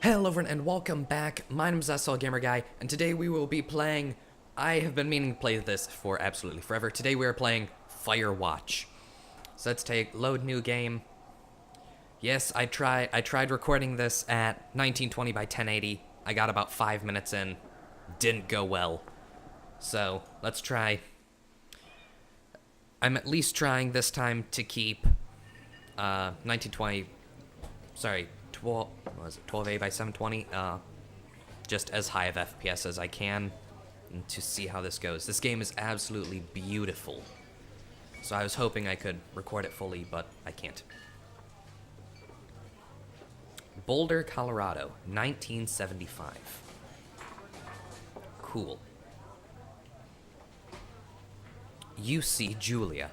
Hello everyone and welcome back. My name is SLGamerGuy and today we will be playing, I have been meaning to play this for absolutely forever. Today we are playing Firewatch. So let's load new game. Yes, I tried recording this at 1920 by 1080. I got about 5 minutes in. Didn't go well. So let's try. I'm at least trying this time to keep 1920, sorry, 1280 by 720, just as high of FPS as I can, and to see how this goes. This game is absolutely beautiful, so I was hoping I could record it fully, but I can't. Boulder, Colorado, 1975. Cool. You see Julia.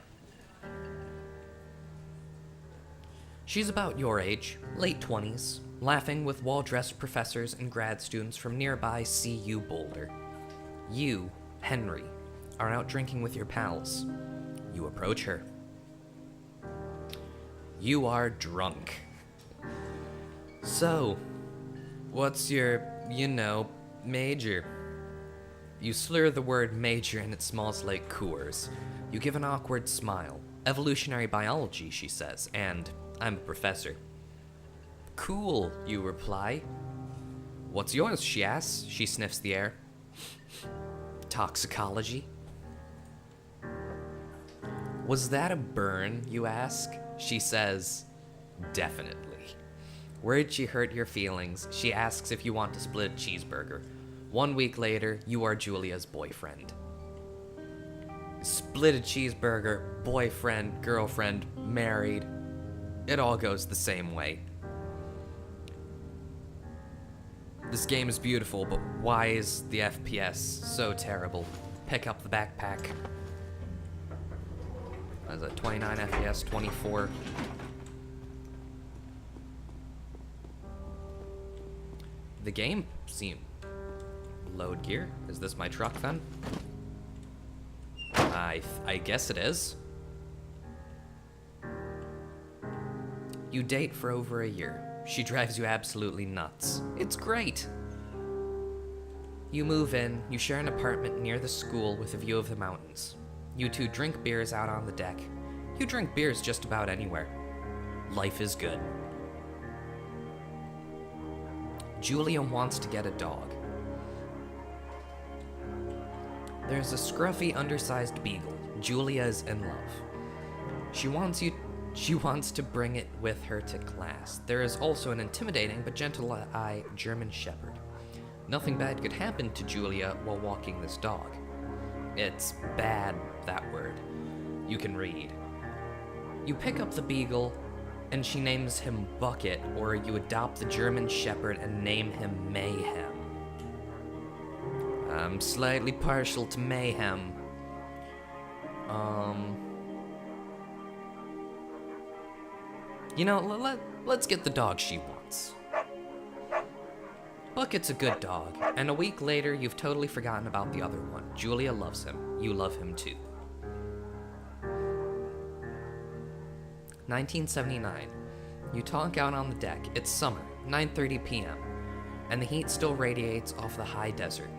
She's about your age, late 20s, laughing with well-dressed professors and grad students from nearby CU Boulder. You, Henry, are out drinking with your pals. You approach her. You are drunk. So, what's your, major? You slur the word major and it smells like Coors. You give an awkward smile. Evolutionary biology, she says, and I'm a professor. Cool, you reply. What's yours, she asks. She sniffs the air. Toxicology. Was that a burn, you ask? She says, definitely. Worried she hurt your feelings, she asks if you want to split a cheeseburger. 1 week later, you are Julia's boyfriend. Split a cheeseburger, boyfriend, girlfriend, married. It all goes the same way. This game is beautiful, but why is the FPS so terrible? Pick up the backpack. What is it, 29 FPS, 24. The game seemed... Load gear? Is this my truck then? I guess it is. You date for over a year. She drives you absolutely nuts. It's great. You move in, you share an apartment near the school with a view of the mountains. You two drink beers out on the deck. You drink beers just about anywhere. Life is good. Julia wants to get a dog. There's a scruffy, undersized beagle. Julia is in love. She wants to bring it with her to class. There is also an intimidating but gentle-eyed German shepherd. Nothing bad could happen to Julia while walking this dog. It's bad, that word. You can read. You pick up the beagle, and she names him Bucket, or you adopt the German shepherd and name him Mayhem. I'm slightly partial to mayhem. Let's get the dog she wants. Bucket's a good dog, and a week later, you've totally forgotten about the other one. Julia loves him. You love him too. 1979. You talk out on the deck. It's summer, 9:30 p.m., and the heat still radiates off the high desert.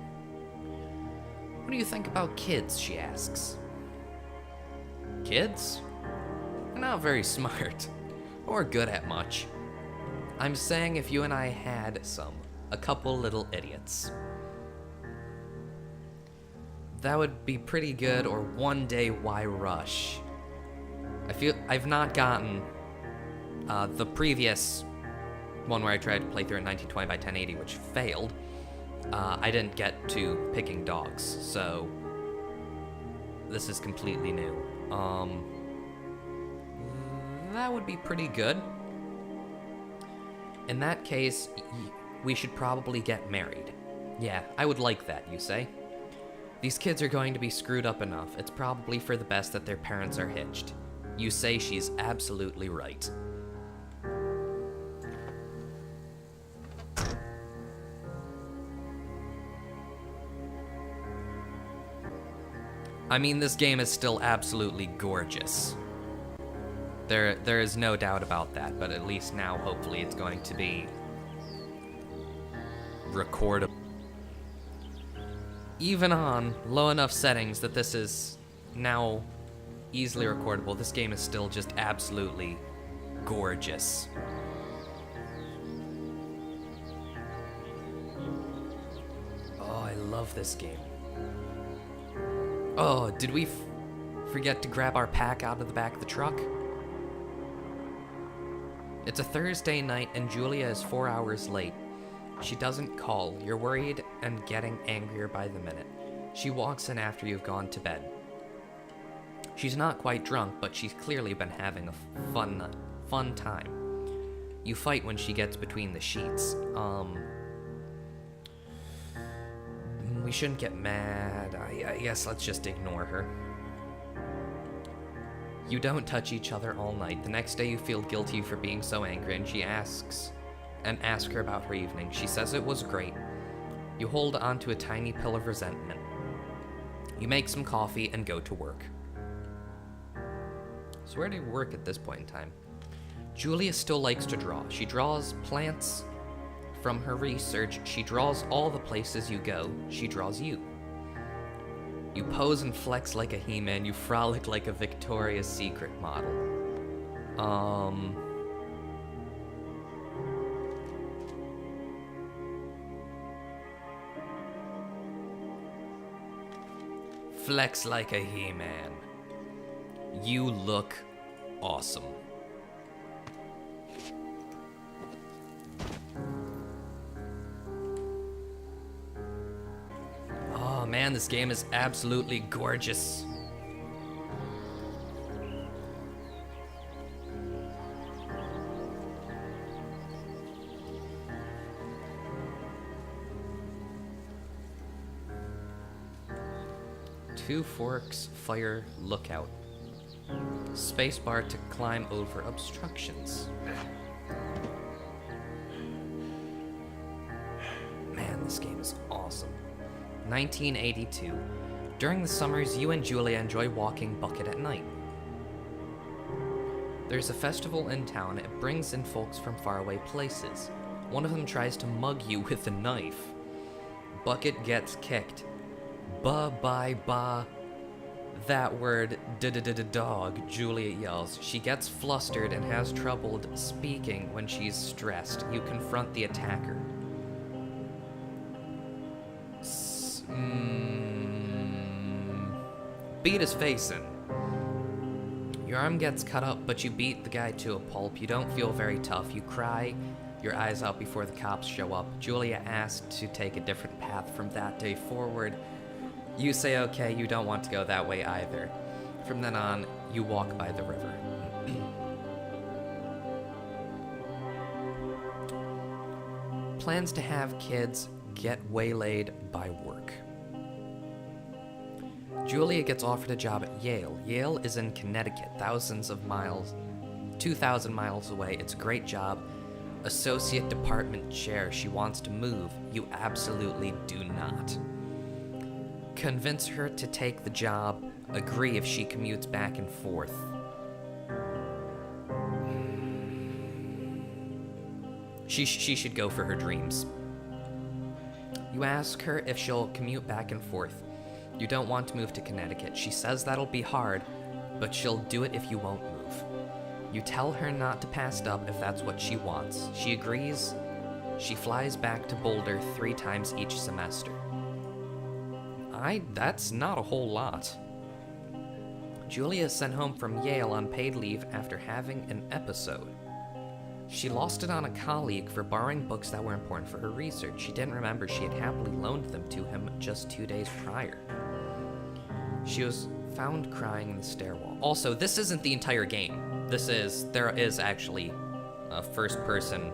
What do you think about kids, she asks. Kids? They're not very smart. Or good at much. I'm saying if you and I had a couple little idiots. That would be pretty good, or one day why rush? I feel I've not gotten the previous one where I tried to play through in 1920 by 1080, which failed. I didn't get to picking dogs, so this is completely new. That would be pretty good. In that case, we should probably get married. Yeah, I would like that, you say? These kids are going to be screwed up enough. It's probably for the best that their parents are hitched. You say she's absolutely right. I mean, this game is still absolutely gorgeous. There is no doubt about that, but at least now, hopefully, it's going to be recordable. Even on low enough settings that this is now easily recordable, this game is still just absolutely gorgeous. Oh, I love this game. Oh, did we forget to grab our pack out of the back of the truck? It's a Thursday night and Julia is 4 hours late. She doesn't call. You're worried and getting angrier by the minute. She walks in after you've gone to bed. She's not quite drunk, but she's clearly been having a fun time. You fight when she gets between the sheets. We shouldn't get mad. I guess let's just ignore her. You don't touch each other all night. The next day you feel guilty for being so angry, and she ask her about her evening. She says it was great. You hold on to a tiny pill of resentment. You make some coffee and go to work. So where do you work at this point in time? Julia still likes to draw. She draws plants. From her research, she draws all the places you go. She draws you. You pose and flex like a He-Man. You frolic like a Victoria's Secret model. Flex like a He-Man. You look awesome. Oh man, this game is absolutely gorgeous. Two forks, fire, lookout. Spacebar to climb over obstructions. Man, this game is awesome. 1982. During the summers, you and Julia enjoy walking Bucket at night. There's a festival in town. It brings in folks from faraway places. One of them tries to mug you with a knife. Bucket gets kicked. Ba. That word, dog, Julia yells. She gets flustered and has trouble speaking when she's stressed. You confront the attacker. Beat his face in. Your arm gets cut up, but you beat the guy to a pulp. You don't feel very tough. You cry your eyes out before the cops show up. Julia asked to take a different path from that day forward. You say okay, you don't want to go that way either. From then on, you walk by the river. Plans to have kids get waylaid by work. Julia gets offered a job at Yale. Yale is in Connecticut, 2,000 miles away. It's a great job. Associate department chair. She wants to move. You absolutely do not. Convince her to take the job. Agree if she commutes back and forth. She should go for her dreams. You ask her if she'll commute back and forth. You don't want to move to Connecticut. She says that'll be hard, but she'll do it if you won't move. You tell her not to pass up if that's what she wants. She agrees. She flies back to Boulder 3 times each semester. That's not a whole lot. Julia is sent home from Yale on paid leave after having an episode. She lost it on a colleague for borrowing books that were important for her research. She didn't remember she had happily loaned them to him just 2 days prior. She was found crying in the stairwell. Also, this isn't the entire game. There is actually a first-person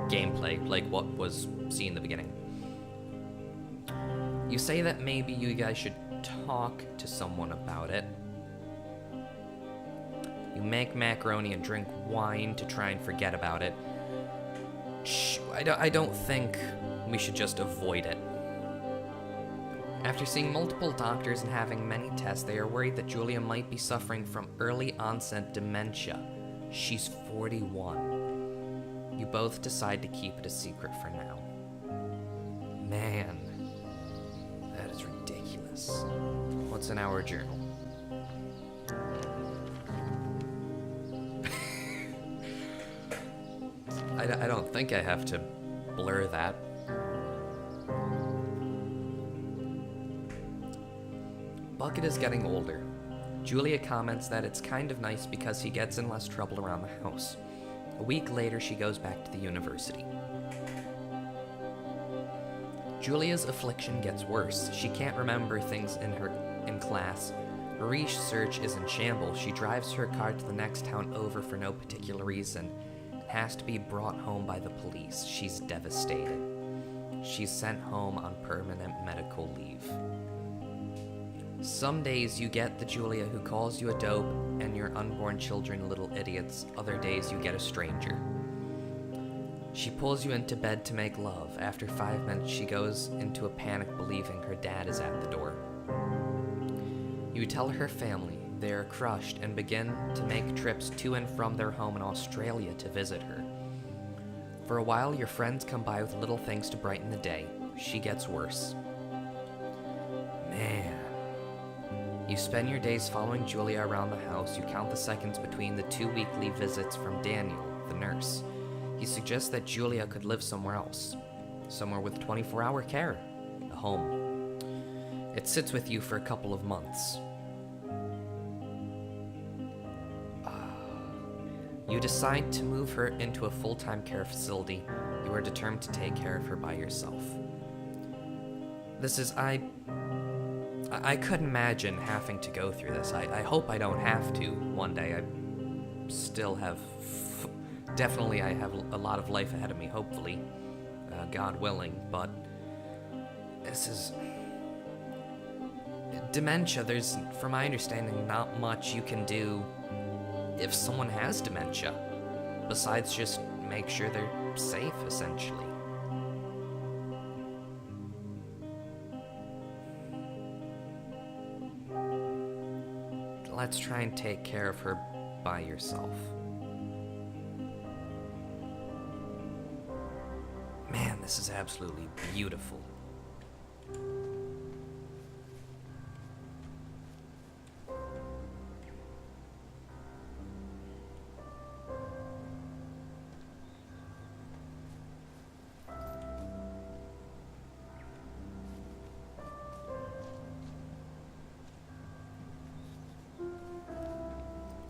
gameplay, like what was seen in the beginning. You say that maybe you guys should talk to someone about it. You make macaroni and drink wine to try and forget about it. I don't think we should just avoid it. After seeing multiple doctors and having many tests, they are worried that Julia might be suffering from early onset dementia. She's 41. You both decide to keep it a secret for now. notes in our journal. I don't think I have to blur that. Bucket is getting older. Julia comments that it's kind of nice because he gets in less trouble around the house. A week later, she goes back to the university. Julia's affliction gets worse. She can't remember things in class. Her research is in shambles. She drives her car to the next town over for no particular reason. Has to be brought home by the police. She's devastated. She's sent home on permanent medical leave. Some days you get the Julia who calls you a dope and your unborn children little idiots. Other days you get a stranger. She pulls you into bed to make love. After 5 minutes, she goes into a panic believing her dad is at the door. You tell her family. They are crushed and begin to make trips to and from their home in Australia to visit her. For a while, your friends come by with little things to brighten the day. She gets worse. Man. You spend your days following Julia around the house. You count the seconds between the 2 weekly visits from Daniel, the nurse. He suggests that Julia could live somewhere else. Somewhere with 24-hour care. A home. It sits with you for a couple of months. You decide to move her into a full-time care facility. You are determined to take care of her by yourself. I couldn't imagine having to go through this. I hope I don't have to one day. I still have... Definitely I have a lot of life ahead of me, hopefully. God willing, but... This is... Dementia, there's, from my understanding, not much you can do if someone has dementia, besides just make sure they're safe, essentially. Let's try and take care of her by yourself. Man, this is absolutely beautiful.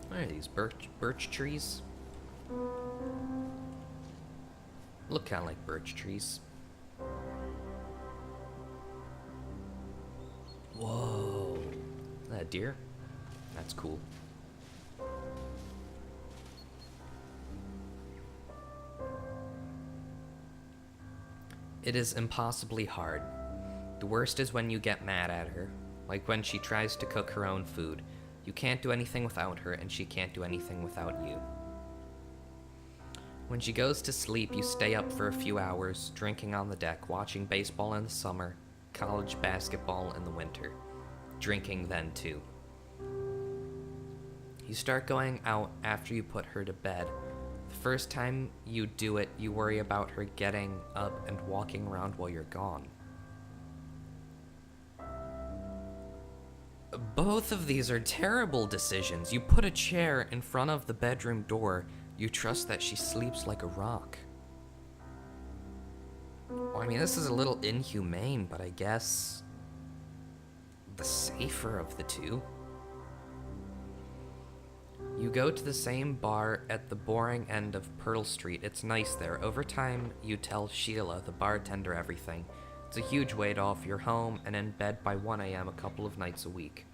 What are these, birch trees? Look kind of like birch trees. Whoa. Is that a deer? That's cool. It is impossibly hard. The worst is when you get mad at her, like when she tries to cook her own food. You can't do anything without her, and she can't do anything without you. When she goes to sleep, you stay up for a few hours, drinking on the deck, watching baseball in the summer, college basketball in the winter. Drinking then, too. You start going out after you put her to bed. The first time you do it, you worry about her getting up and walking around while you're gone. Both of these are terrible decisions. You put a chair in front of the bedroom door. You trust that she sleeps like a rock. Well, I mean, this is a little inhumane, but I guess the safer of the two. You go to the same bar at the boring end of Pearl Street. It's nice there. Over time, you tell Sheila, the bartender, everything. It's a huge weight off. You're home and in bed by 1 a.m. a couple of nights a week.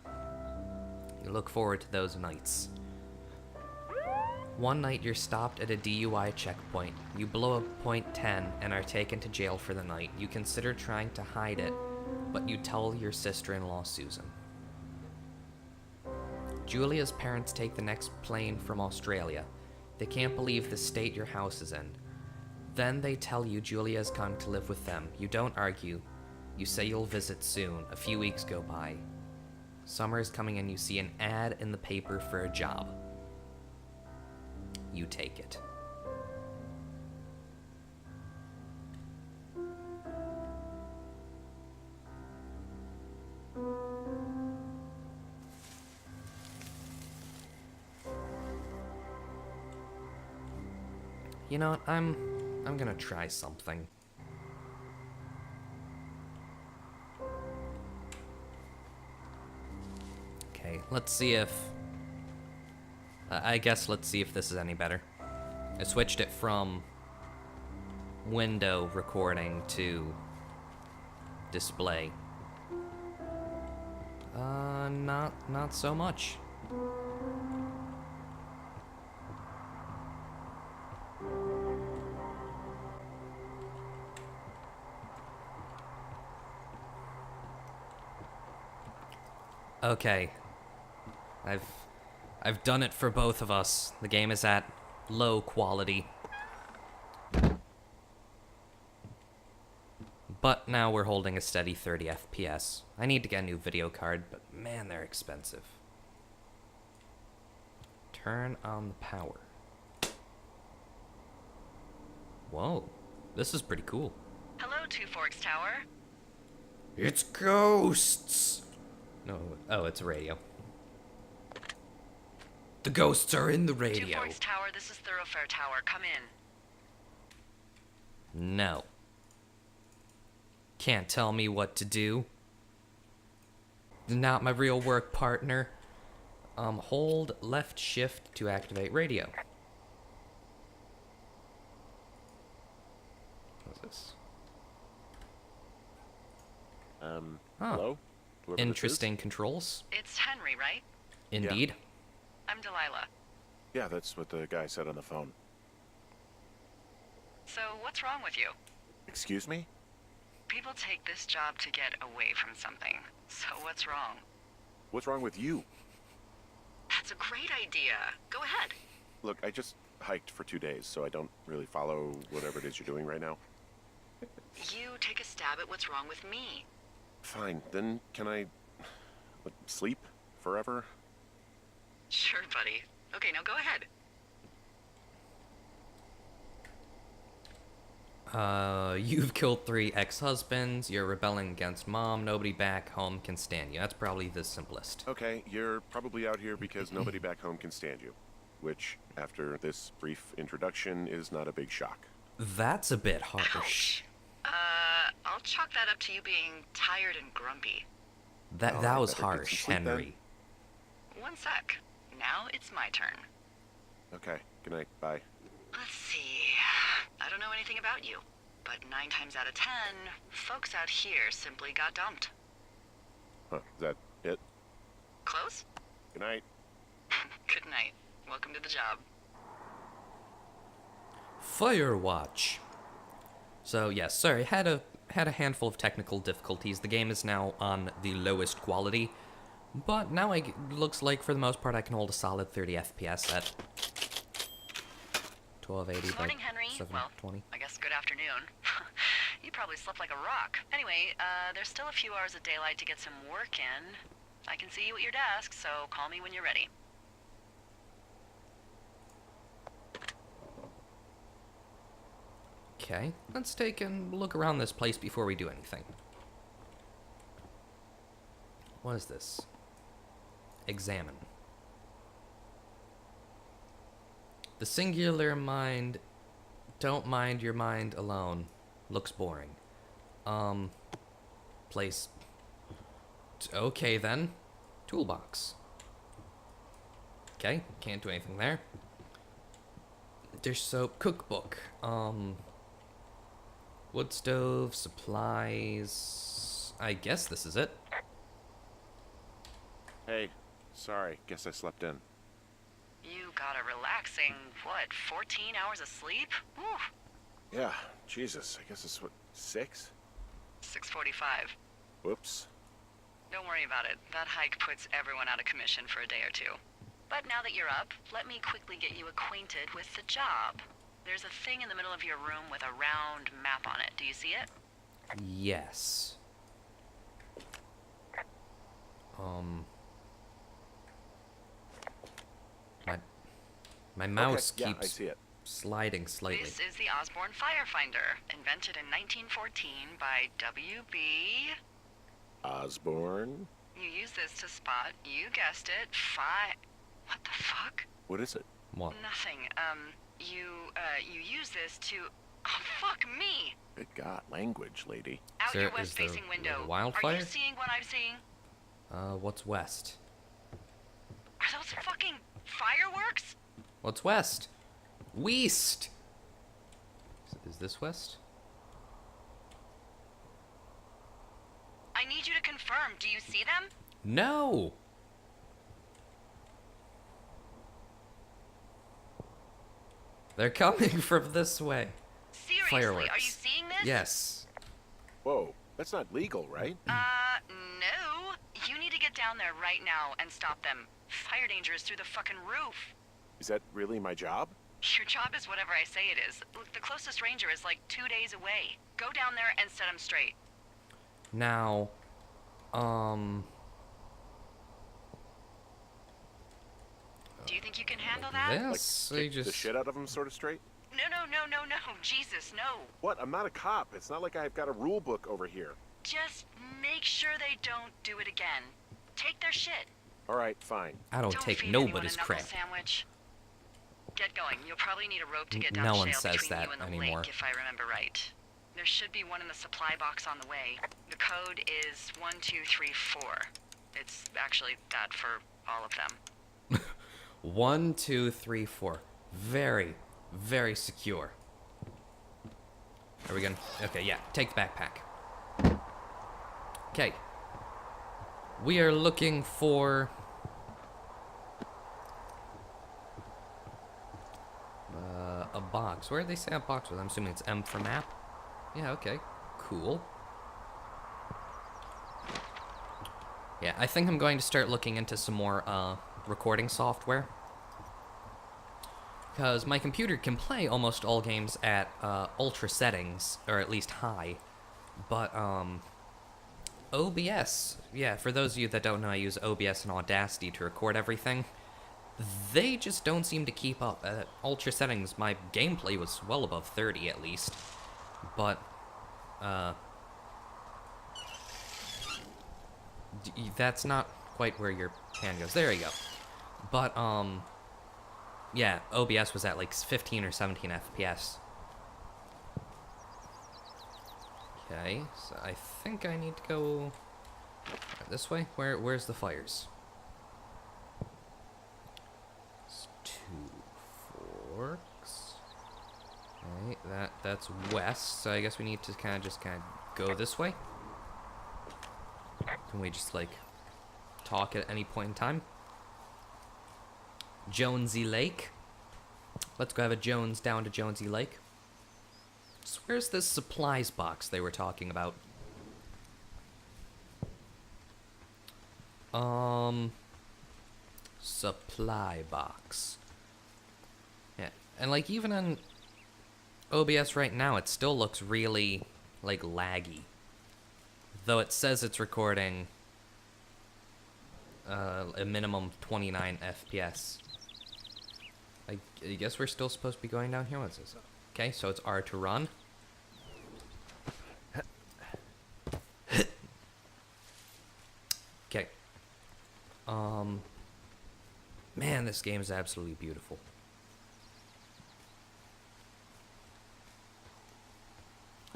You look forward to those nights. One night you're stopped at a DUI checkpoint. You blow a .10 and are taken to jail for the night. You consider trying to hide it, but you tell your sister-in-law, Susan. Julia's parents take the next plane from Australia. They can't believe the state your house is in. Then they tell you Julia's come to live with them. You don't argue. You say you'll visit soon. A few weeks go by. Summer is coming and you see an ad in the paper for a job. You take it. You know what? I'm gonna try something. Okay, let's see if... I guess let's see if this is any better. I switched it from window recording to display. Not so much. Okay. I've done it for both of us. The game is at low quality. But now we're holding a steady 30 FPS. I need to get a new video card, but man, they're expensive. Turn on the power. Whoa, this is pretty cool. Hello, Two Forks Tower. It's ghosts! No, oh, it's a radio. The ghosts are in the Two radio. Forks Tower, this is Thoroughfare Tower. Come in. No. Can't tell me what to do. Not my real work partner. Hold left shift to activate radio. What's this? Hello? Whoever this Interesting controls. It's Henry, right? Indeed. I'm Delilah. is? Yeah, that's what the guy said on the phone. So, what's wrong with you? Excuse me? People take this job to get away from something. So, what's wrong? What's wrong with you? That's a great idea. Go ahead. Look, I just hiked for 2 days, so I don't really follow whatever it is you're doing right now. You take a stab at what's wrong with me. Fine, then can I... sleep? Forever? Sure, buddy. Okay, now go ahead. You've killed 3 ex-husbands, you're rebelling against mom, nobody back home can stand you. That's probably the simplest. Okay, you're probably out here because nobody back home can stand you. Which, after this brief introduction, is not a big shock. That's a bit harsh. I'll chalk that up to you being tired and grumpy. That I was better get some harsh, sleep then. Henry. One sec. Now it's my turn. Okay, good night, bye. Let's see. I don't know anything about you, but 9 times out of 10, folks out here simply got dumped. Huh, is that it? Close? Good night. Good night. Welcome to the job. Firewatch. So yes, sorry, had a handful of technical difficulties. The game is now on the lowest quality, but now looks like for the most part I can hold a solid 30 FPS at 1280 by Morning, Henry. 720. Well, I guess good afternoon. You probably slept like a rock. Anyway, there's still a few hours of daylight to get some work in. I can see you at your desk, so call me when you're ready. Okay, let's take a look around this place before we do anything. What is this? Examine. The singular mind, don't mind your mind alone, looks boring. Place. Okay then. Toolbox. Okay, can't do anything there. Dish soap, cookbook. Wood stove, supplies. I guess this is it. Hey, sorry, guess I slept in. You got a relaxing, 14 hours of sleep? Whew. Yeah, Jesus, I guess it's what, 6? 6:45. Whoops. Don't worry about it. That hike puts everyone out of commission for a day or two. But now that you're up, let me quickly get you acquainted with the job. There's a thing in the middle of your room with a round map on it. Do you see it? Yes. My mouse Okay, yeah, I keeps see it. sliding slightly. This is the Osborne Firefinder, invented in 1914 by W.B. Osborne? You use this to spot, you guessed it, What the fuck? What is it? What? Nothing. You use this to... Oh, fuck me! Good God, language, lady. Out Is your there west-facing window. a wildfire? Are you seeing what I'm seeing? What's west? Are those fucking fireworks? What's west? West! Is this west? I need you to confirm. Do you see them? No! They're coming from this way. Seriously, Fireworks. are you seeing this? Yes. Whoa, that's not legal, right? No. You need to get down there right now and stop them. Fire danger is through the fucking roof. Is that really my job? Your job is whatever I say it is. Look, the closest ranger is like 2 days away. Go down there and set them straight. Now, Do you think you can handle that? this, Kick I the just... shit out of them sort of straight? No. Jesus, no. What? I'm not a cop. It's not like I've got a rule book over here. Just make sure they don't do it again. Take their shit. All right, fine. I don't Don't take feed anyone nobody's a knuckle crap. Sandwich. Get going. You'll probably need a rope to get down No the one shale says between that you and the anymore. lake, if I remember right. There should be one in the supply box on the way. The code is 1234. It's actually that for all of them. 1, 2, 3, 4. Very, very secure. Are we gonna... Okay, yeah. Take the backpack. Okay. We are looking for... a box. Where did they say a box was? I'm assuming it's M for map. Yeah, okay. Cool. Yeah, I think I'm going to start looking into some more, recording software. Because my computer can play almost all games at, ultra settings, or at least high. But, OBS, yeah, for those of you that don't know, I use OBS and Audacity to record everything. They just don't seem to keep up. At ultra settings, my gameplay was well above 30 at least. But, that's not quite where your hand goes. There you go. But, yeah, OBS was at like 15 or 17 FPS. Okay, so I think I need to go this way. Where's the fires? It's 2 forks. Okay, that's west, so I guess we need to kind of go this way. Can we just like talk at any point in time? Jonesy Lake. Let's go have a Jones down to Jonesy Lake. So where's this supplies box they were talking about? Supply box. Yeah, and like even in OBS right now, it still looks really like laggy. Though it says it's recording a minimum 29 FPS. I guess we're still supposed to be going down here. What's this? Okay, so it's R to run. Okay. Man, this game is absolutely beautiful.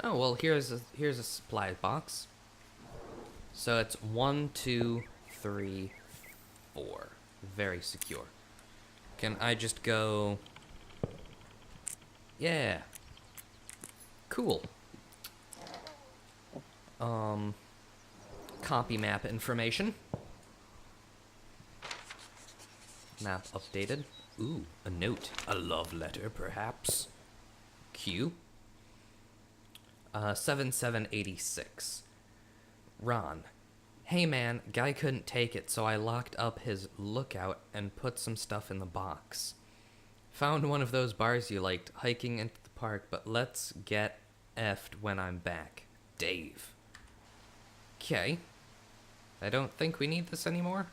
Oh, well, here's a supply box. So it's 1, 2, 3, 4. Very secure. Can I just go... Yeah. Cool. Copy map information. Map updated. Ooh, a note. A love letter, perhaps. Q. 7786. Ron. Hey man, guy couldn't take it, so I locked up his lookout and put some stuff in the box. Found one of those bars you liked, hiking into the park, but let's get effed when I'm back. Dave. Okay. I don't think we need this anymore.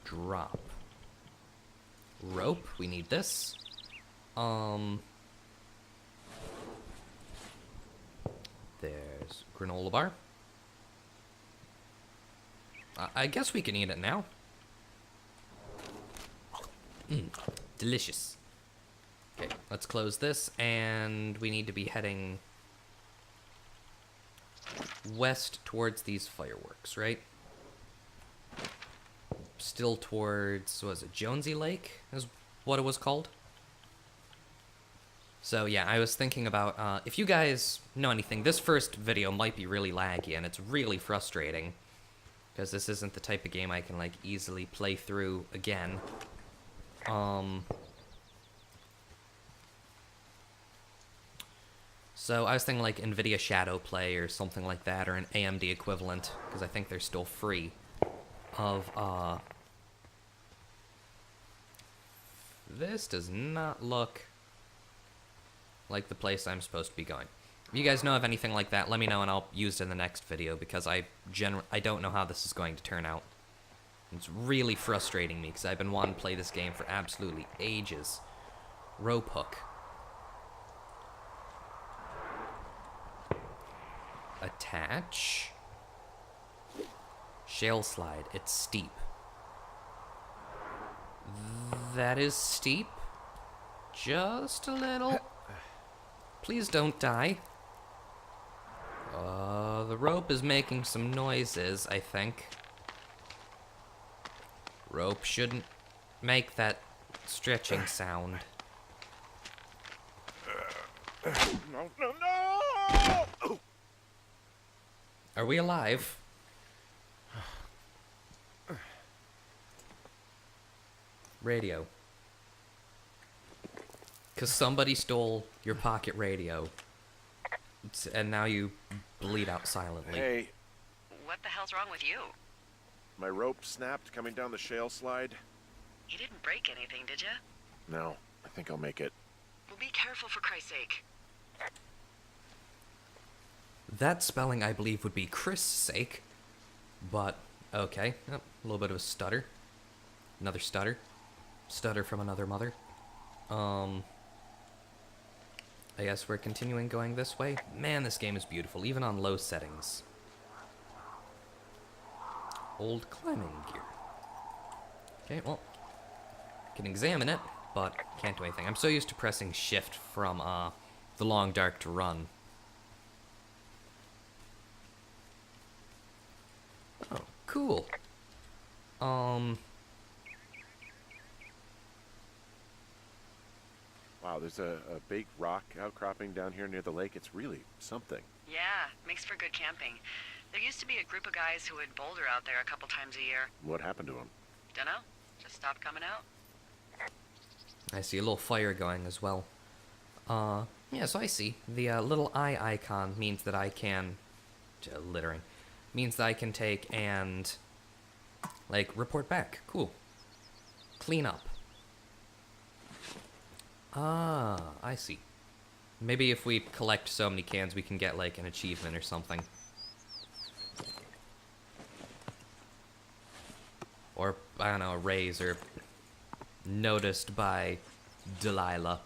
Drop. Rope, we need this. There's granola bar. I guess we can eat it now. Delicious. Okay, let's close this, and we need to be heading west towards these fireworks, right? Still towards, what was it, Jonesy Lake is what it was called? So yeah, I was thinking about, if you guys know anything, this first video might be really laggy, and it's really frustrating, because this isn't the type of game I can, like, easily play through again. So I was thinking, like, NVIDIA Shadow Play or something like that, or an AMD equivalent, because I think they're still free, of, this does not look like the place I'm supposed to be going. If you guys know of anything like that, let me know and I'll use it in the next video, because I don't know how this is going to turn out. It's really frustrating me, because I've been wanting to play this game for absolutely ages. Rope hook. Attach. Shale slide. It's steep. That is steep. Just a little. Please don't die. The rope is making some noises, I think. Rope shouldn't make that stretching sound. No, no, no! Are we alive? Radio. Because somebody stole your pocket radio. And now you bleed out silently. Hey, What the hell's wrong with you? my rope snapped coming down the shale slide. You didn't break anything, did you? No, I think I'll make it. Well, be careful for Christ's sake. That spelling, I believe, would be Chris' sake. But, okay. Oh, a little bit of a stutter. Another stutter. Stutter from another mother. I guess we're continuing going this way. Man, this game is beautiful, even on low settings. Old climbing gear. Okay, well, can examine it, but can't do anything. I'm so used to pressing shift from the long dark to run. Oh, cool. Wow, there's a big rock outcropping down here near the lake. It's really something. Yeah, makes for good camping. There used to be a group of guys who would boulder out there a couple times a year. What happened to him? Dunno, just stopped coming out. I see a little fire going as well. Yeah, so I see. The little eye icon means that I can... littering. Means that I can take and... like, report back. Cool. Clean up. Ah, I see. Maybe if we collect so many cans, we can get, like, an achievement or something. Or, I don't know, a raise, or noticed by Delilah.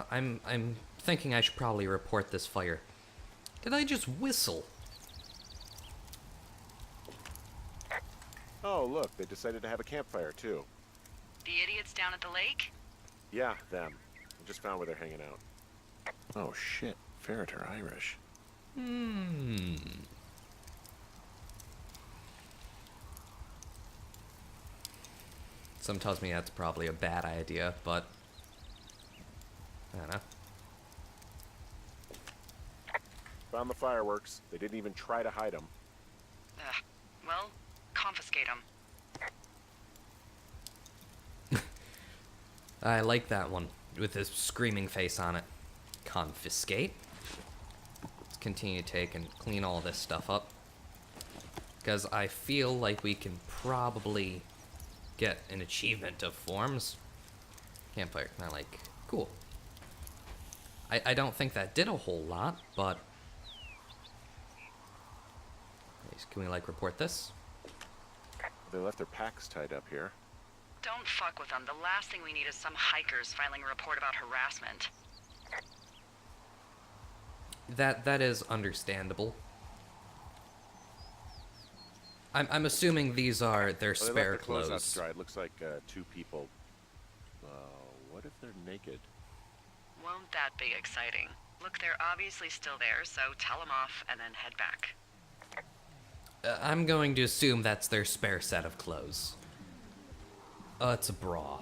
I'm thinking I should probably report this fire. Did I just whistle? Oh, look, they decided to have a campfire, too. The idiots down at the lake? Yeah, them. I just found where they're hanging out. Oh, shit. Ferret are Irish. Some tells me that's probably a bad idea, but... I don't know. Found the fireworks. They didn't even try to hide them. Well, confiscate them. I like that one, with this screaming face on it. Confiscate. Let's continue to take and clean all this stuff up. Because I feel like we can probably get an achievement of forms. Campfire, I like. Cool. I don't think that did a whole lot, but... Can we, like, report this? They left their packs tied up here. Don't fuck with them. The last thing we need is some hikers filing a report about harassment. That is understandable. I'm assuming these are their Well, they spare left the clothes out clothes. to dry. It looks like 2 people. What if they're naked? Won't that be exciting? Look, they're obviously still there, so tell them off and then head back. I'm going to assume that's their spare set of clothes. It's a bra.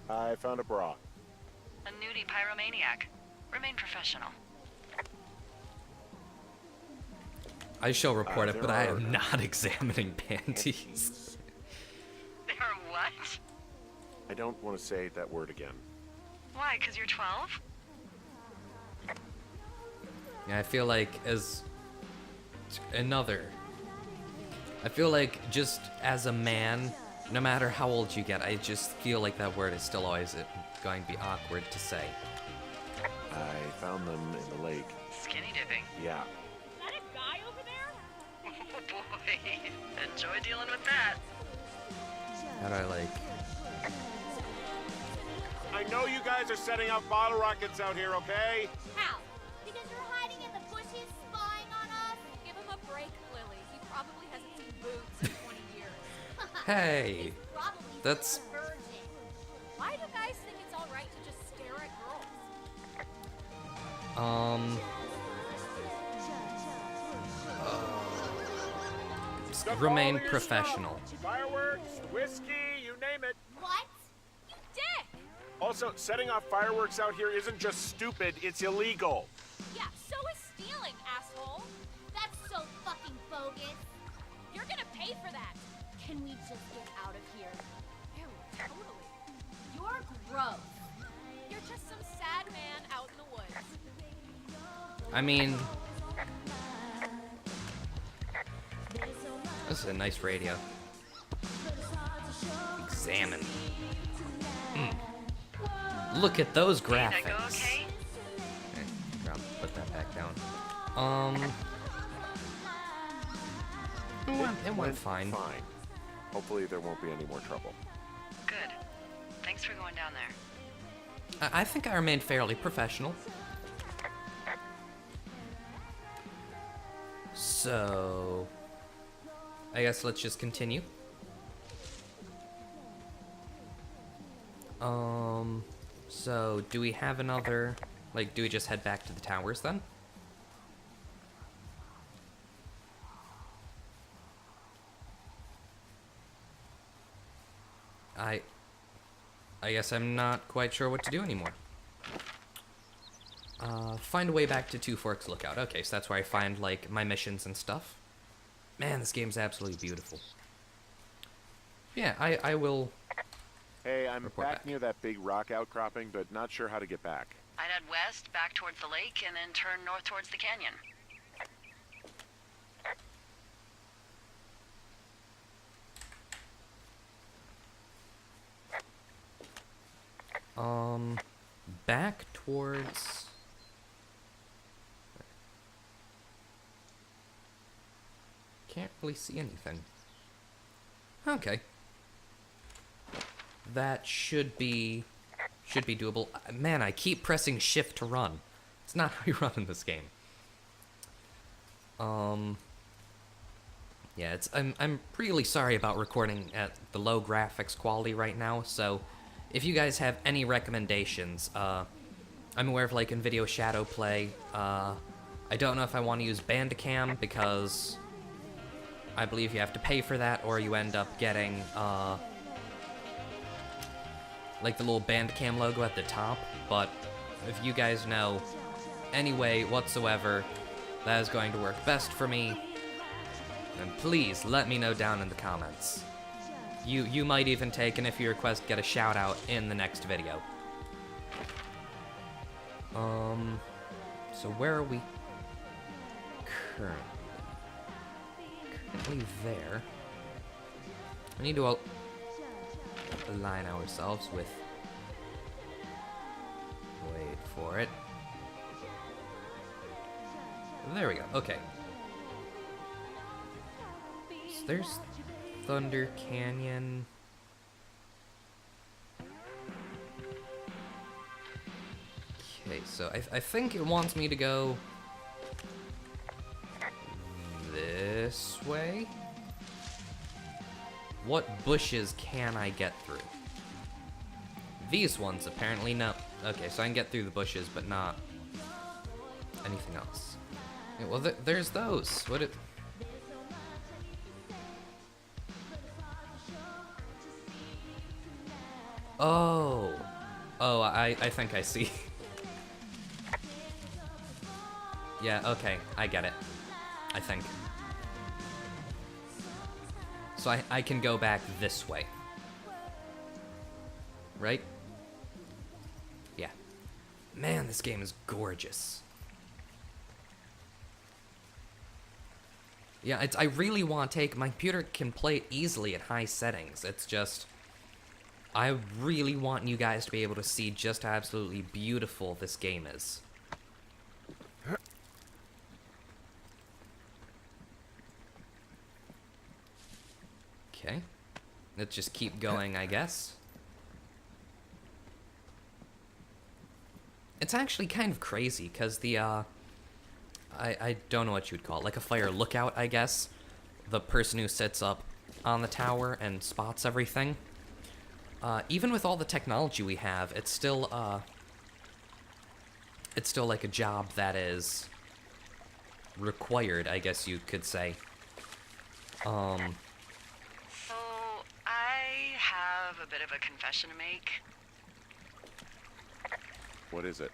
I found a bra. A nudie pyromaniac. Remain professional. I shall report it, there but I are- am not examining panties. They're what? I don't want to say that word again. Why, 'cause you're 12? Yeah, I feel like I feel like just as a man, no matter how old you get, I just feel like that word is still always going to be awkward to say. I found them in the lake. Skinny dipping. Yeah. Is that a guy over there? Oh boy. Enjoy dealing with that. How do I like... I know you guys are setting up bottle rockets out here, okay? How? Because you're hiding in the bushes spying on us? Give him a break, Lily. He probably hasn't seen boobs in 20 years. Hey! He's probably That's- still a virgin. Why do guys think it's alright to just stare at girls? Remain professional. Fireworks, whiskey, you name it. What? You dick! Also, setting off fireworks out here isn't just stupid, it's illegal. Yeah, so is stealing, asshole. That's so fucking bogus. You're gonna pay for that. Can we just get out of here? Ew, totally. You're gross. You're just some sad man out in the woods. I mean... This is a nice radio. Examine. Look at those Did that graphics. go okay? Put that back down. It went fine. Fine. Hopefully there won't be any more trouble. Good. Thanks for going down there. I think I remained fairly professional. So... I guess let's just continue. So do we have another... Like, do we just head back to the towers then? I guess I'm not quite sure what to do anymore. Find a way back to Two Forks Lookout. Okay, so that's where I find, like, my missions and stuff. Man, this game's absolutely beautiful. Yeah, I will... Hey, I'm Report back back. near that big rock outcropping, but not sure how to get back. I'd head west, back towards the lake, and then turn north towards the canyon. Back towards... Can't really see anything. Okay. That should be doable. Man, I keep pressing shift to run. It's not how you run in this game. Yeah, I'm really sorry about recording at the low graphics quality right now, so if you guys have any recommendations, I'm aware of, like, NVIDIA Shadow Play. I don't know if I want to use Bandicam because I believe you have to pay for that, or you end up getting, like, the little Bandicam logo at the top. But if you guys know any way whatsoever that is going to work best for me, then please let me know down in the comments. You might even take, and if you request, get a shout out in the next video. So where are we currently? Currently there. We need to align ourselves with... Wait for it. There we go, okay. So there's Thunder Canyon. Okay, so I think it wants me to go this this way. What bushes can I get through? These ones, apparently. No. Okay, so I can get through the bushes, but not anything else. Yeah, well, there's those. What it... Oh. Oh, I think I see. Yeah, okay, I get it. I think. So I can go back this way. Right? Yeah. Man, this game is gorgeous. Yeah, I really want to take... My computer can play it easily at high settings. It's just... I really want you guys to be able to see just how absolutely beautiful this game is. Okay. Let's just keep going, I guess. It's actually kind of crazy, because the, I don't know what you'd call it, like a fire lookout, I guess. The person who sits up on the tower and spots everything. Even with all the technology we have, it's still like a job that is required, I guess you could say. So, I have a bit of a confession to make. What is it?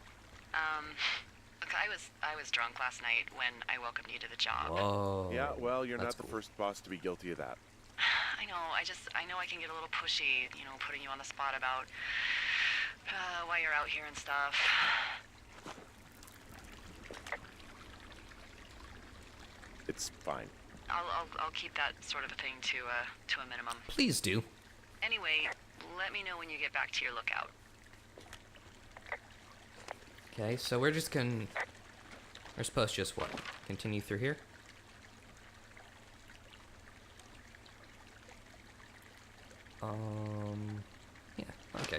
Look, I was drunk last night when I welcomed you to the job. Whoa. Yeah, well, you're That's not the cool. first boss to be guilty of that. I know, I know I can get a little pushy, you know, putting you on the spot about why you're out here and stuff. It's fine. I'll keep that sort of a thing to a minimum. Please do. Anyway, let me know when you get back to your lookout. Okay, so we're just gonna... We're supposed to just what? Continue through here? Yeah, okay.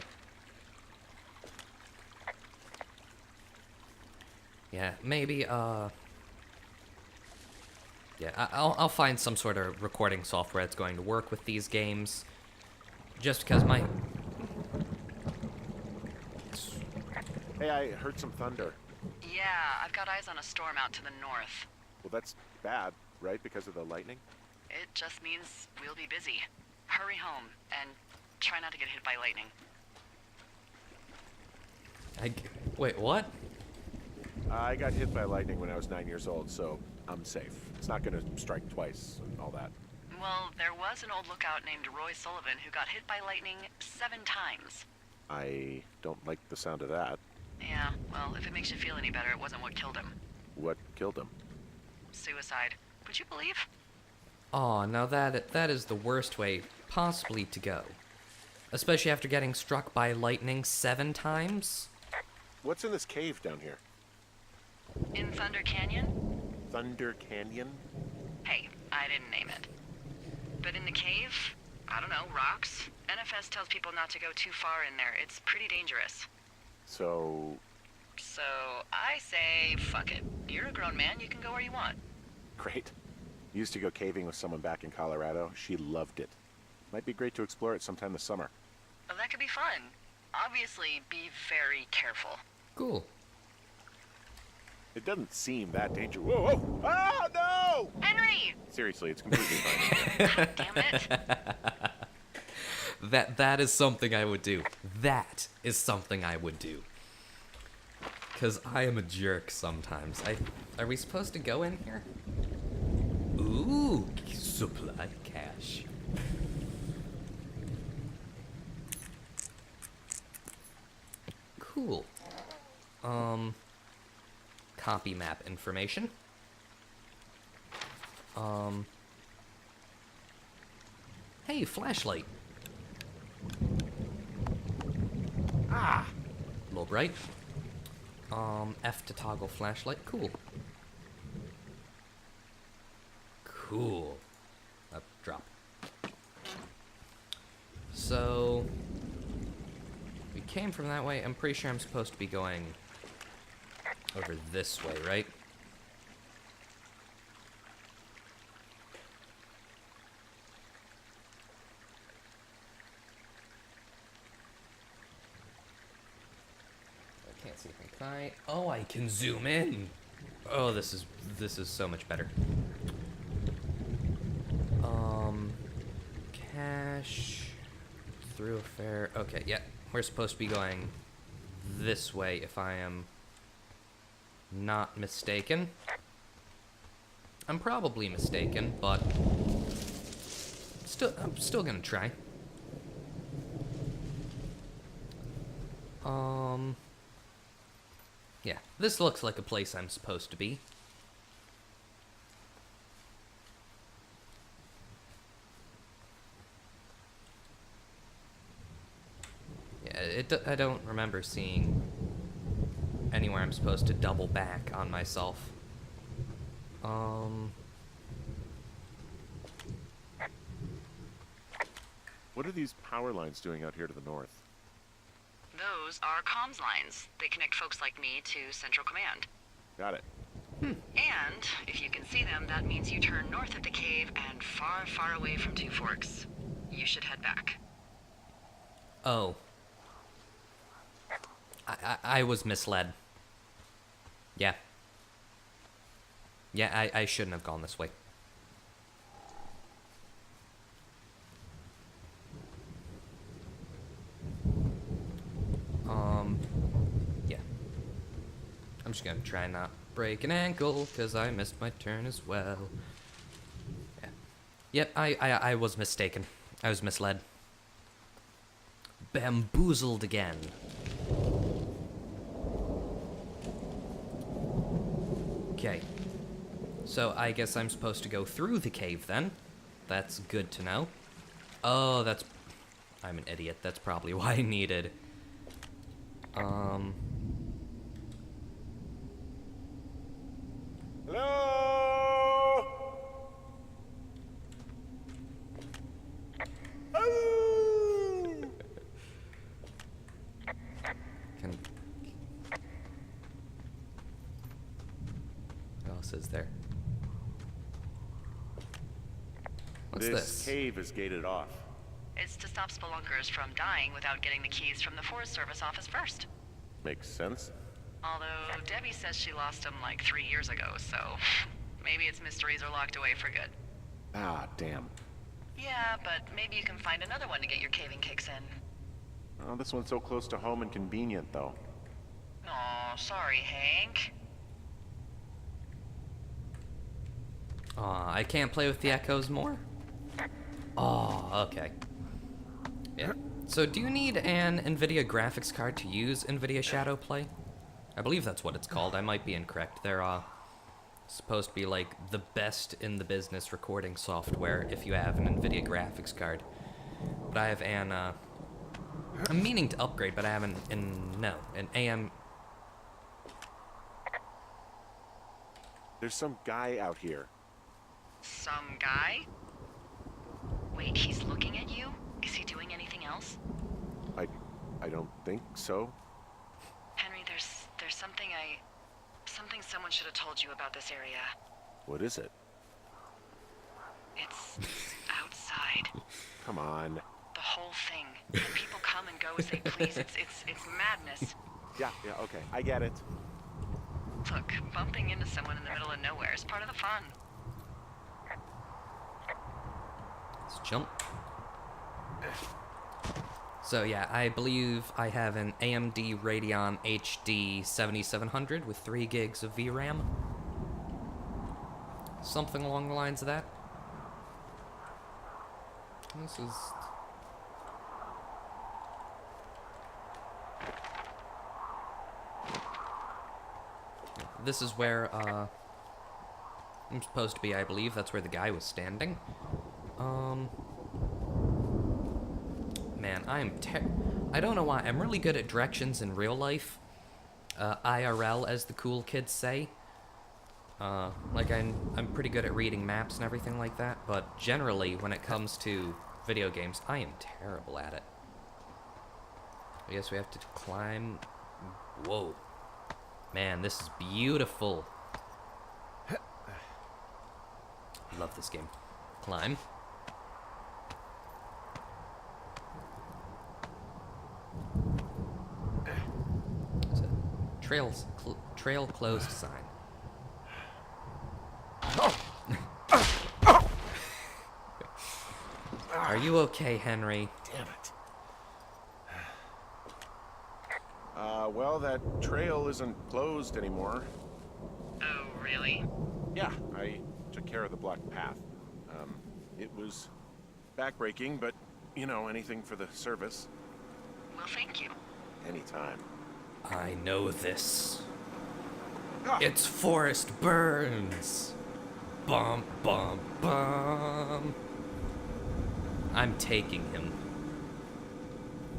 Yeah, maybe, yeah, I'll find some sort of recording software that's going to work with these games. Just because my... Hey, I heard some thunder. Yeah, I've got eyes on a storm out to the north. Well, that's bad, right? Because of the lightning? It just means we'll be busy. Hurry home, and try not to get hit by lightning. Wait, what? I got hit by lightning when I was 9 years old, so I'm safe. It's not gonna strike twice and all that. Well, there was an old lookout named Roy Sullivan who got hit by lightning 7 times. I don't like the sound of that. Yeah, well, if it makes you feel any better, it wasn't what killed him. What killed him? Suicide. Would you believe? Oh, now that is the worst way possibly to go. Especially after getting struck by lightning 7 times? What's in this cave down here? In Thunder Canyon? Thunder Canyon? Hey, I didn't name it. But in the cave, I don't know, rocks? NFS tells people not to go too far in there. It's pretty dangerous. So... So, I say, fuck it. You're a grown man, you can go where you want. Great. Used to go caving with someone back in Colorado. She loved it. Might be great to explore it sometime this summer. Well, that could be fun. Obviously, be very careful. Cool. It doesn't seem that dangerous. Whoa, whoa! Ah, no! Henry! Seriously, it's completely fine. God damn it. That is something I would do. That is something I would do. Because I am a jerk sometimes. Are we supposed to go in here? Ooh, supply cache. Cool. Copy map information. Hey, flashlight. Ah! A little bright. F to toggle flashlight. Cool. Cool. Up, drop. So... we came from that way. I'm pretty sure I'm supposed to be going over this way, right? let's see. Can I? Oh, I can zoom in. Oh, this is so much better. Cash through a fair. Okay, yeah, we're supposed to be going this way if I am not mistaken. I'm probably mistaken, but I'm still gonna try. Yeah, this looks like a place I'm supposed to be. Yeah, I don't remember seeing anywhere I'm supposed to double back on myself. What are these power lines doing out here to the north? Those are comms lines. They connect folks like me to Central Command. Got it. And if you can see them, that means you turn north at the cave and far, far away from Two Forks. You should head back. Oh. I was misled. Yeah. Yeah, I shouldn't have gone this way. Yeah. I'm just gonna try not break an ankle, because I missed my turn as well. Yeah. Yep, I was mistaken. I was misled. Bamboozled again. Okay. So I guess I'm supposed to go through the cave then. That's good to know. Oh, that's... I'm an idiot. That's probably why I needed... Hello? Can... What else is there? What's This this? cave is gated off. It's to stop spelunkers from dying without getting the keys from the Forest Service office first. Makes sense. Although Debbie says she lost them like 3 years ago, so maybe its mysteries are locked away for good. Ah, damn. Yeah, but maybe you can find another one to get your caving kicks in. Oh, this one's so close to home and convenient, though. Aw, sorry, Hank. Aw, I can't play with the echoes more? Oh, okay. Yeah. So do you need an NVIDIA graphics card to use NVIDIA Shadowplay? I believe that's what it's called. I might be incorrect. They're supposed to be like the best in the business recording software if you have an NVIDIA graphics card. But I have an I'm meaning to upgrade, but I haven't an AM. There's some guy out here. Some guy? Wait, he's looking at you? Is he doing anything else? I don't think so. Henry, there's something someone should have told you about this area. What is it? It's outside. Come on. The whole thing. And people come and go as they please. It's madness. Yeah, okay. I get it. Look, bumping into someone in the middle of nowhere is part of the fun. Let's jump. So yeah, I believe I have an AMD Radeon HD 7700 with 3 gigs of VRAM. Something along the lines of that. This is... This is where, I'm supposed to be, I believe. That's where the guy was standing. Man, I don't know why. I'm really good at directions in real life. IRL, as the cool kids say. Like, I'm pretty good at reading maps and everything like that, but generally, when it comes to video games, I am terrible at it. I guess we have to climb... Whoa. Man, this is beautiful. Love this game. Climb. Trail closed sign. Are you okay, Henry? Damn it. Well, that trail isn't closed anymore. Oh, really? Yeah, I took care of the blocked path. It was backbreaking, but, you know, anything for the service. Well, thank you. Anytime. I know this. Ah! It's Forrest Burns. Bum, bum, bum. I'm taking him.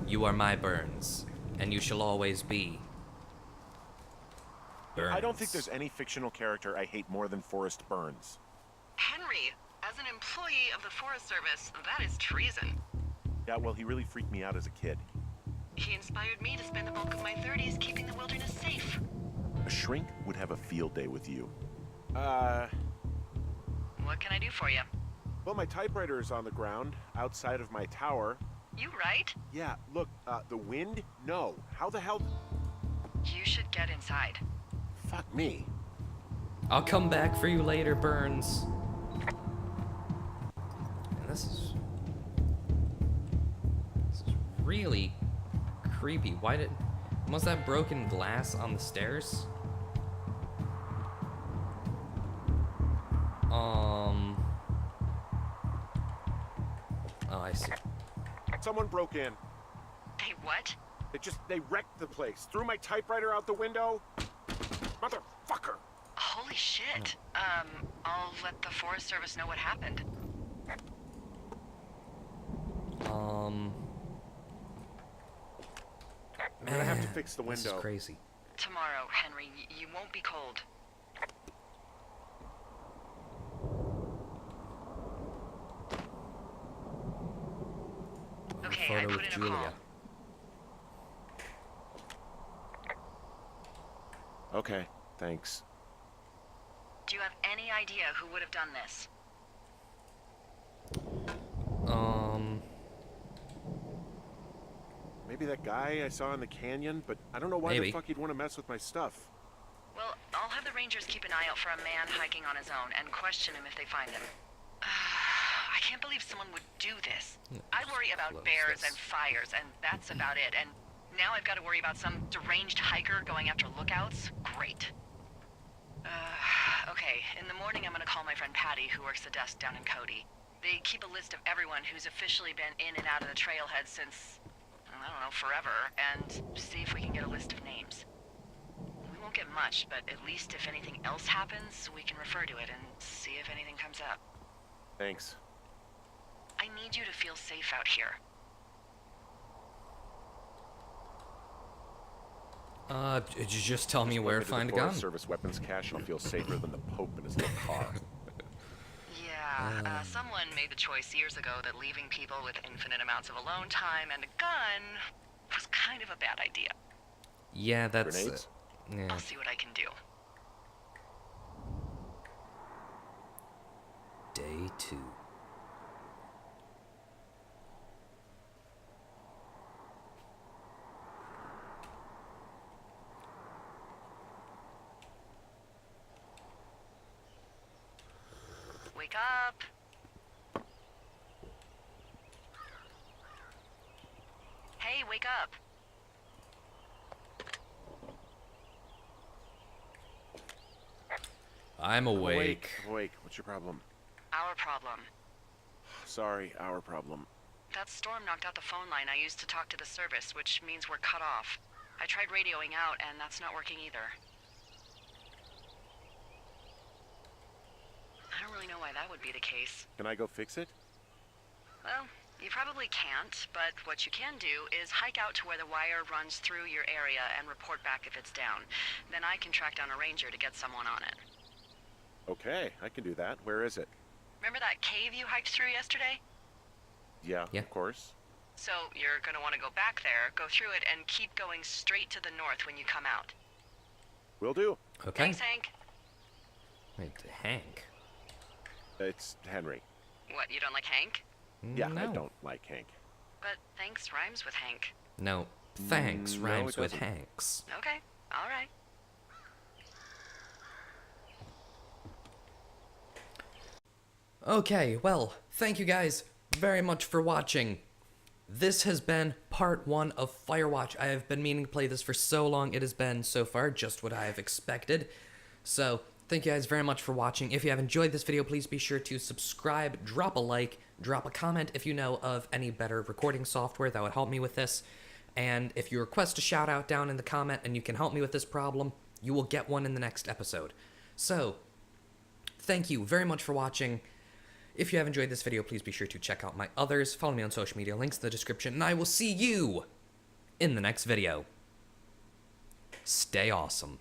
You are my Burns, and you shall always be. Burns. I don't think there's any fictional character I hate more than Forrest Burns. Henry, as an employee of the Forest Service, that is treason. Yeah, well, he really freaked me out as a kid. He inspired me to spend the bulk of my 30s keeping the wilderness safe. A shrink would have a field day with you. What can I do for you? Well, my typewriter is on the ground, outside of my tower. You right? Yeah, look, the wind? No. How the hell? You should get inside. Fuck me. I'll come back for you later, Burns. And this is really creepy. Was that broken glass on the stairs? Oh, I see. Someone broke in. They what? They wrecked the place. Threw my typewriter out the window. Motherfucker. Holy shit. I'll let the Forest Service know what happened. I'm gonna have to fix the window. This is crazy. Tomorrow, Henry, you won't be cold. Okay, I Photo put with in a call. Julia. Okay, thanks. Do you have any idea who would have done this? Maybe that guy I saw in the canyon, but I don't know why Maybe. the fuck he'd want to mess with my stuff. Well, I'll have the Rangers keep an eye out for a man hiking on his own and question him if they find him. I can't believe someone would do this. I worry about Close bears this. and fires, and that's about it. And now I've got to worry about some deranged hiker going after lookouts? Great. Okay, in the morning I'm gonna call my friend Patty, who works the desk down in Cody. They keep a list of everyone who's officially been in and out of the trailhead since, I don't know, forever, and see if we can get a list of names. We won't get much, but at least if anything else happens, we can refer to it and see if anything comes up. Thanks. I need you to feel safe out here. Did you just tell me where to find a gun? Forest Service weapons cache, I'll feel safer than the Pope in his little car. Yeah, someone made the choice years ago that leaving people with infinite amounts of alone time and a gun was kind of a bad idea. Yeah, that's... Grenades? Yeah. I'll see what I can do. Day 2. Wake up! Hey, wake up! I'm awake. Awake. What's your problem? Our problem. Sorry, our problem. That storm knocked out the phone line I used to talk to the service, which means we're cut off. I tried radioing out, and that's not working either. I don't really know why that would be the case. Can I go fix it? Well, you probably can't, but what you can do is hike out to where the wire runs through your area and report back if it's down. Then I can track down a ranger to get someone on it. Okay, I can do that. Where is it? Remember that cave you hiked through yesterday? Yeah, Yeah. of course. So you're gonna want to go back there, go through it, and keep going straight to the north when you come out. Will do. Okay. Thanks, Hank. Wait, Hank? It's Henry. What, you don't like Hank? Yeah, no. I don't like Hank. But thanks rhymes with Hank. No. Thanks No, rhymes it with doesn't. Hanks. Okay, alright. Okay, well, thank you guys very much for watching. This has been part 1 of Firewatch. I have been meaning to play this for so long. It has been, so far, just what I have expected. So, thank you guys very much for watching. If you have enjoyed this video, please be sure to subscribe, drop a like, drop a comment if you know of any better recording software that would help me with this. And if you request a shout out down in the comment and you can help me with this problem, you will get one in the next episode. So, thank you very much for watching. If you have enjoyed this video, please be sure to check out my others. Follow me on social media, links in the description, and I will see you in the next video. Stay awesome.